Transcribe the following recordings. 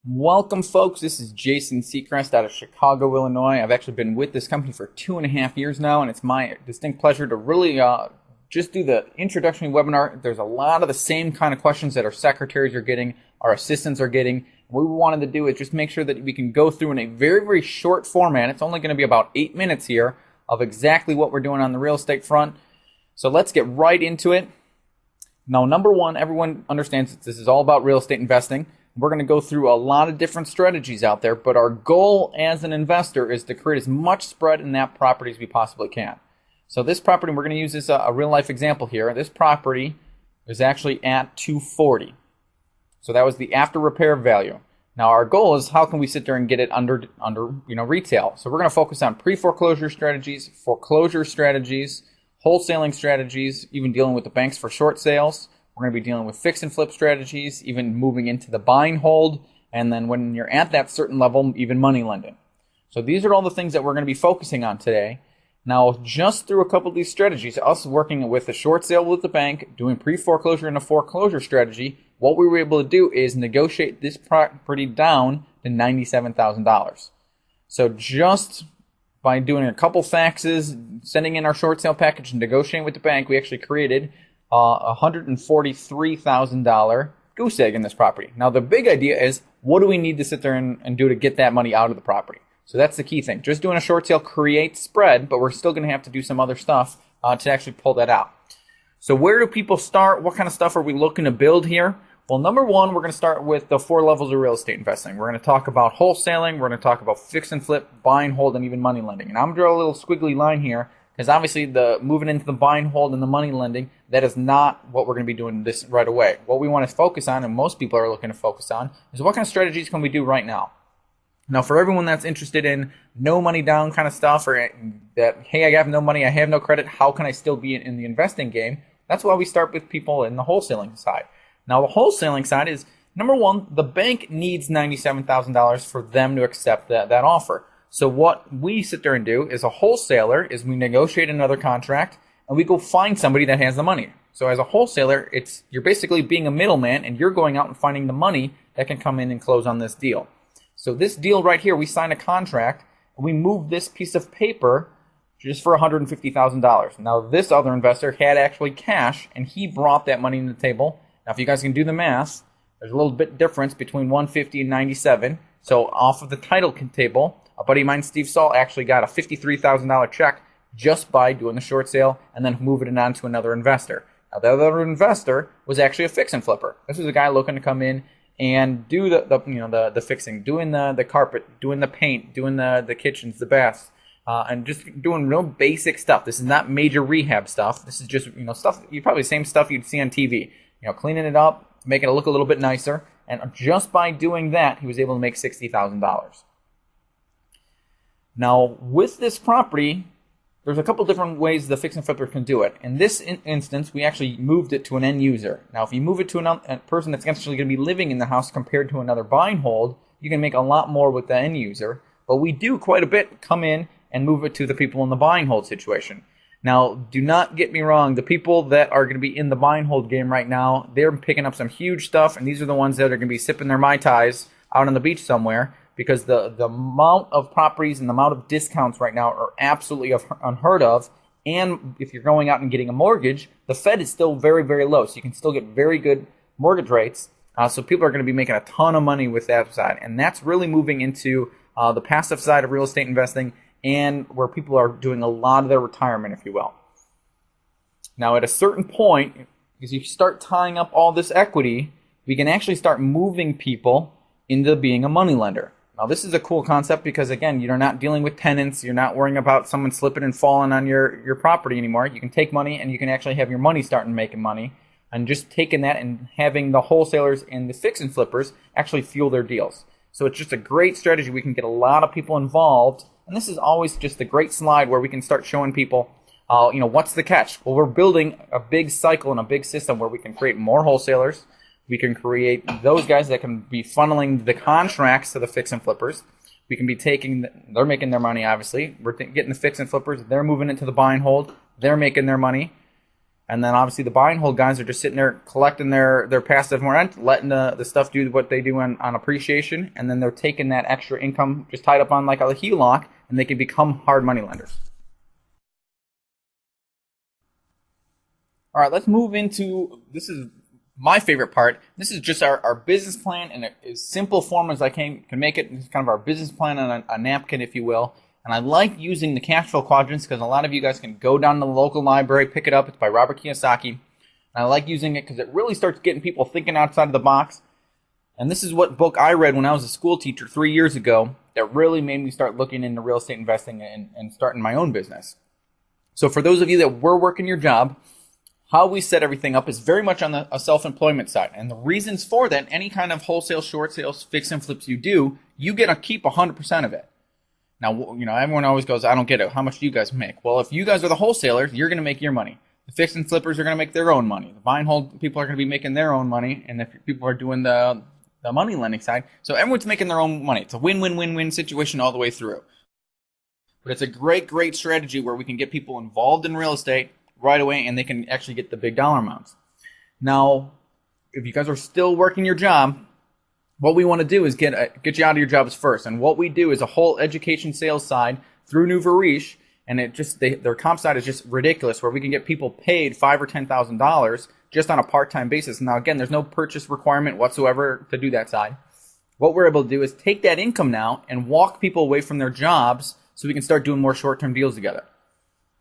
Welcome, folks. This is Jason Seacrest out of Chicago, Illinois. I've actually been with this company for 2.5 years now, and it's my distinct pleasure to really just do the introductory webinar. There's a lot of the same kind of questions that our secretaries are getting, our assistants are getting. What we wanted to do is just make sure that we can go through in a very, very short format. It's only going to be about 8 minutes here of exactly what we're doing on the real estate front. So let's get right into it. Now, number one, everyone understands that this is all about real estate investing. We're going to go through a lot of different strategies out there, but our goal as an investor is to create as much spread in that property as we possibly can. So this property, we're going to use this a real life example here. This property is actually at 240. So that was the after repair value. Now our goal is how can we sit there and get it under retail. So we're going to focus on pre-foreclosure strategies, foreclosure strategies, wholesaling strategies, even dealing with the banks for short sales. We're going to be dealing with fix and flip strategies, even moving into the buy and hold, and then when you're at that certain level, even money lending. So these are all the things that we're going to be focusing on today. Now, just through a couple of these strategies, us working with the short sale with the bank, doing pre-foreclosure and a foreclosure strategy, what we were able to do is negotiate this property down to $97,000. So just by doing a couple faxes, sending in our short sale package and negotiating with the bank, we actually created a $143,000 goose egg in this property. Now the big idea is, what do we need to sit there and do to get that money out of the property? So that's the key thing. Just doing a short sale creates spread, but we're still going to have to do some other stuff to actually pull that out. So where do people start? What kind of stuff are we looking to build here? Well, number one, we're going to start with the 4 levels of real estate investing. We're going to talk about wholesaling, we're going to talk about fix and flip, buy and hold, and even money lending. And I'm going to draw a little squiggly line here, because obviously the moving into the buy and hold and the money lending, that is not what we're going to be doing this right away. What we want to focus on, and most people are looking to focus on, is what kind of strategies can we do right now. Now, for everyone that's interested in no money down kind of stuff, or that, hey, I have no money, I have no credit, how can I still be in the investing game? That's why we start with people in the wholesaling side. Now, the wholesaling side is, number one, the bank needs $97,000 for them to accept that offer. So what we sit there and do as a wholesaler is we negotiate another contract and we go find somebody that has the money. So as a wholesaler, you're basically being a middleman and you're going out and finding the money that can come in and close on this deal. So this deal right here, we sign a contract and we move this piece of paper just for $150,000. Now this other investor had actually cash and he brought that money to the table. Now if you guys can do the math, there's a little bit difference between 150 and 97. So off of the title table, a buddy of mine, Steve Saul, actually got a $53,000 check just by doing the short sale and then moving it on to another investor. Now, the other investor was actually a fix and flipper. This was a guy looking to come in and do the fixing, doing the carpet, doing the paint, doing the kitchens, the baths, and just doing real basic stuff. This is not major rehab stuff. This is just stuff, probably the same stuff you'd see on TV. Cleaning it up, making it look a little bit nicer. And just by doing that, he was able to make $60,000. Now, with this property, there's a couple different ways the fix and flipper can do it. In this instance, we actually moved it to an end user. Now, if you move it to a person that's actually going to be living in the house compared to another buy and hold, you can make a lot more with the end user. But we do quite a bit come in and move it to the people in the buy and hold situation. Now, do not get me wrong. The people that are going to be in the buy and hold game right now, they're picking up some huge stuff, and these are the ones that are going to be sipping their Mai Tais out on the beach somewhere, because the amount of properties and the amount of discounts right now are absolutely unheard of. And if you're going out and getting a mortgage, the Fed is still very, very low. So you can still get very good mortgage rates. So people are going to be making a ton of money with that side. And that's really moving into the passive side of real estate investing, and where people are doing a lot of their retirement, if you will. Now, at a certain point, as you start tying up all this equity, we can actually start moving people into being a money lender. Now, this is a cool concept because, again, you're not dealing with tenants. You're not worrying about someone slipping and falling on your property anymore. You can take money and you can actually have your money starting making money, and just taking that and having the wholesalers and the fix and flippers actually fuel their deals. So it's just a great strategy. We can get a lot of people involved, and this is always just a great slide where we can start showing people, what's the catch? Well, we're building a big cycle and a big system where we can create more wholesalers. We can create those guys that can be funneling the contracts to the fix and flippers. We can be they're making their money, obviously. We're getting the fix and flippers. They're moving into the buy and hold. They're making their money. And then obviously the buy and hold guys are just sitting there collecting their passive rent, letting the stuff do what they do on appreciation, and then they're taking that extra income just tied up on like a HELOC, and they can become hard money lenders. All right, let's move into, this is my favorite part. This is just our business plan in as simple form as I can make it. This is kind of our business plan on a napkin, if you will. And I like using the cash flow quadrants because a lot of you guys can go down to the local library, pick it up. It's by Robert Kiyosaki. And I like using it because it really starts getting people thinking outside of the box. And this is what book I read when I was a school teacher 3 years ago that really made me start looking into real estate investing and starting my own business. So for those of you that were working your job, how we set everything up is very much on a self-employment side. And the reasons for that, any kind of wholesale, short sales, fix and flips you do, you get to keep 100% of it. Now, everyone always goes, I don't get it. How much do you guys make? Well, if you guys are the wholesalers, you're going to make your money. The fix and flippers are going to make their own money. The buy and hold people are going to be making their own money. And if people are doing the money lending side, so everyone's making their own money. It's a win-win-win-win situation all the way through. But it's a great, great strategy where we can get people involved in real estate right away, and they can actually get the big dollar amounts. Now, if you guys are still working your job, what we want to do is get you out of your jobs first. And what we do is a whole education sales side through New Varish, and their comp side is just ridiculous, where we can get people paid $5,000 or $10,000 just on a part-time basis. Now, again, there's no purchase requirement whatsoever to do that side. What we're able to do is take that income now and walk people away from their jobs so we can start doing more short-term deals together.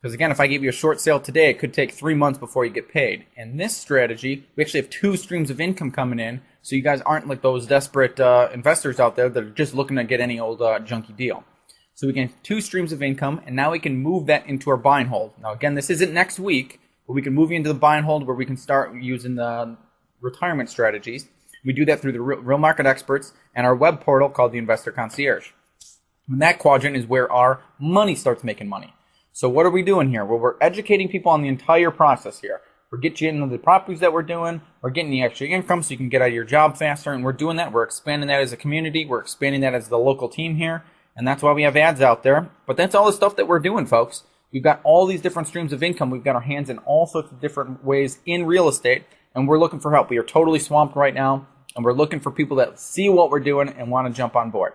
Because again, if I give you a short sale today, it could take 3 months before you get paid. In this strategy, we actually have 2 streams of income coming in, so you guys aren't like those desperate investors out there that are just looking to get any old junky deal. So we can have 2 streams of income, and now we can move that into our buy and hold. Now again, this isn't next week, but we can move you into the buy and hold where we can start using the retirement strategies. We do that through the Real Market Experts and our web portal called the Investor Concierge. And that quadrant is where our money starts making money. So what are we doing here? Well, we're educating people on the entire process here. We're getting you into the properties that we're doing. We're getting the extra income so you can get out of your job faster. And we're doing that. We're expanding that as a community. We're expanding that as the local team here. And that's why we have ads out there. But that's all the stuff that we're doing, folks. We've got all these different streams of income. We've got our hands in all sorts of different ways in real estate. And we're looking for help. We are totally swamped right now. And we're looking for people that see what we're doing and want to jump on board.